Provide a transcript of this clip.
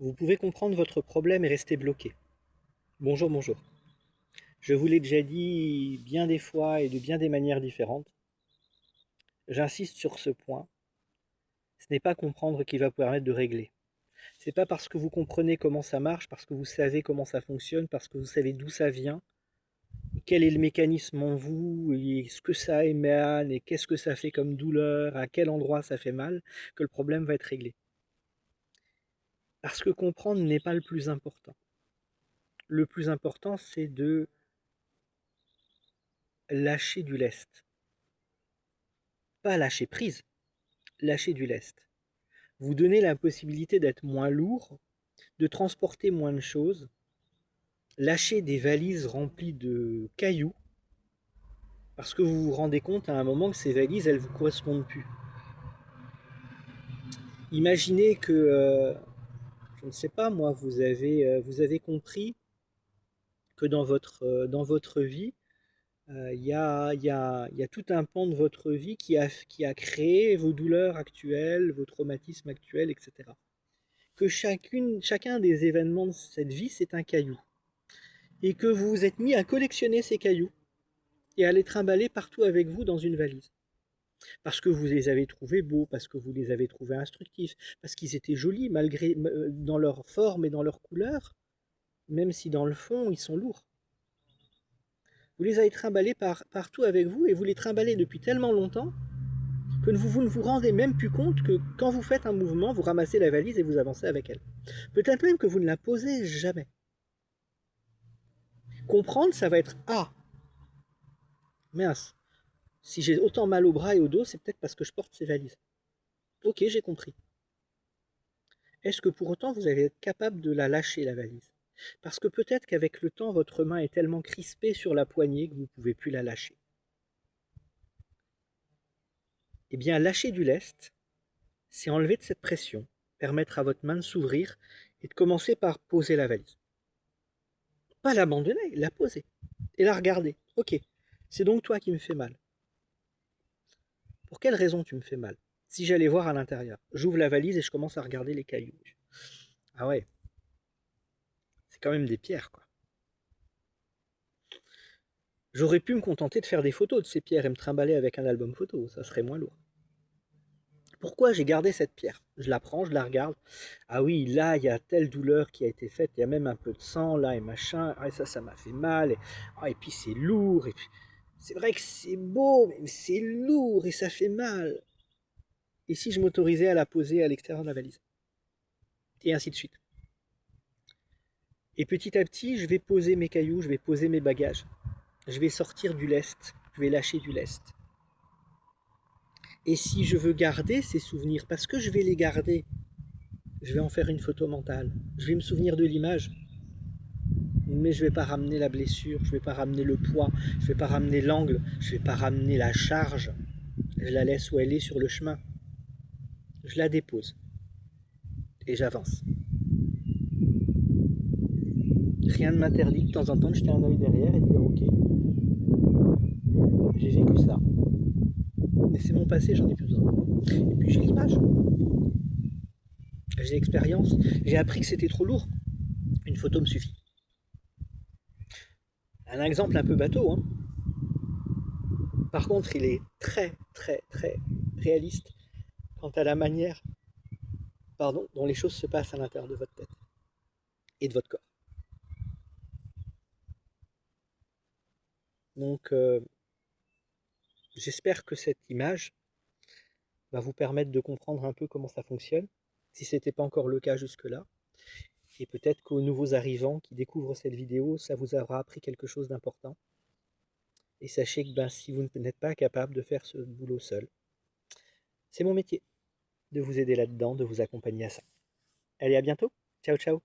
Vous pouvez comprendre votre problème et rester bloqué. Bonjour, bonjour. Je vous l'ai déjà dit bien des fois et de bien des manières différentes. J'insiste sur ce point. Ce n'est pas comprendre qui va vous permettre de régler. C'est pas parce que vous comprenez comment ça marche, parce que vous savez comment ça fonctionne, parce que vous savez d'où ça vient, quel est le mécanisme en vous, et ce que ça émane, et qu'est-ce que ça fait comme douleur, à quel endroit ça fait mal, que le problème va être réglé. Parce que comprendre n'est pas le plus important. Le plus important, c'est de lâcher du lest. Pas lâcher prise, lâcher du lest. Vous donnez la possibilité d'être moins lourd, de transporter moins de choses, lâcher des valises remplies de cailloux, parce que vous vous rendez compte à un moment que ces valises, elles ne vous correspondent plus. Imaginez que, je ne sais pas moi, vous avez compris que dans votre vie, il y a tout un pan de votre vie qui a créé vos douleurs actuelles, vos traumatismes actuels, etc. Que chacun des événements de cette vie, c'est un caillou. Et que vous vous êtes mis à collectionner ces cailloux et à les trimballer partout avec vous dans une valise. Parce que vous les avez trouvés beaux, parce que vous les avez trouvés instructifs, parce qu'ils étaient jolis malgré dans leur forme et dans leur couleur, même si dans le fond ils sont lourds. Vous les avez trimballés partout avec vous et vous les trimballez depuis tellement longtemps que vous ne vous rendez même plus compte que quand vous faites un mouvement, vous ramassez la valise et vous avancez avec elle. Peut-être même que vous ne la posez jamais. Comprendre, ça va être ah, mince, si j'ai autant mal au bras et au dos, c'est peut-être parce que je porte ces valises. Ok, j'ai compris. Est-ce que pour autant vous allez être capable de la lâcher, la valise? Parce que peut-être qu'avec le temps, votre main est tellement crispée sur la poignée que vous ne pouvez plus la lâcher. Eh bien, lâcher du lest, c'est enlever de cette pression, permettre à votre main de s'ouvrir et de commencer par poser la valise. Pas l'abandonner, la poser et la regarder. Ok, c'est donc toi qui me fais mal. Pour quelle raison tu me fais mal? Si j'allais voir à l'intérieur, j'ouvre la valise et je commence à regarder les cailloux. Ah ouais, c'est quand même des pierres, quoi. J'aurais pu me contenter de faire des photos de ces pierres et me trimballer avec un album photo, ça serait moins lourd. Pourquoi j'ai gardé cette pierre? Je la prends, je la regarde. Ah oui, là, il y a telle douleur qui a été faite, il y a même un peu de sang là et machin. Ah, ça m'a fait mal. Et puis c'est lourd. Et puis, c'est vrai que c'est beau, mais c'est lourd et ça fait mal. Et si je m'autorisais à la poser à l'extérieur de la valise? Et ainsi de suite. Et petit à petit, je vais poser mes cailloux, je vais poser mes bagages. Je vais sortir du lest, je vais lâcher du lest. Et si je veux garder ces souvenirs, parce que je vais les garder, je vais en faire une photo mentale. Je vais me souvenir de l'image, mais je ne vais pas ramener la blessure, je ne vais pas ramener le poids, je ne vais pas ramener l'angle, je ne vais pas ramener la charge. Je la laisse où elle est sur le chemin. Je la dépose et j'avance. Rien ne m'interdit de temps en temps de jeter un œil derrière et de dire ok, j'ai vécu ça. Mais c'est mon passé, j'en ai plus besoin. Et puis j'ai l'image, j'ai l'expérience, j'ai appris que c'était trop lourd. Une photo me suffit. Un exemple un peu bateau, hein. Par contre, il est très, très, très réaliste quant à la manière, pardon, dont les choses se passent à l'intérieur de votre tête et de votre corps. Donc, j'espère que cette image va vous permettre de comprendre un peu comment ça fonctionne, si ce n'était pas encore le cas jusque-là. Et peut-être qu'aux nouveaux arrivants qui découvrent cette vidéo, ça vous aura appris quelque chose d'important. Et sachez que si vous n'êtes pas capable de faire ce boulot seul, c'est mon métier de vous aider là-dedans, de vous accompagner à ça. Allez, à bientôt. Ciao, ciao.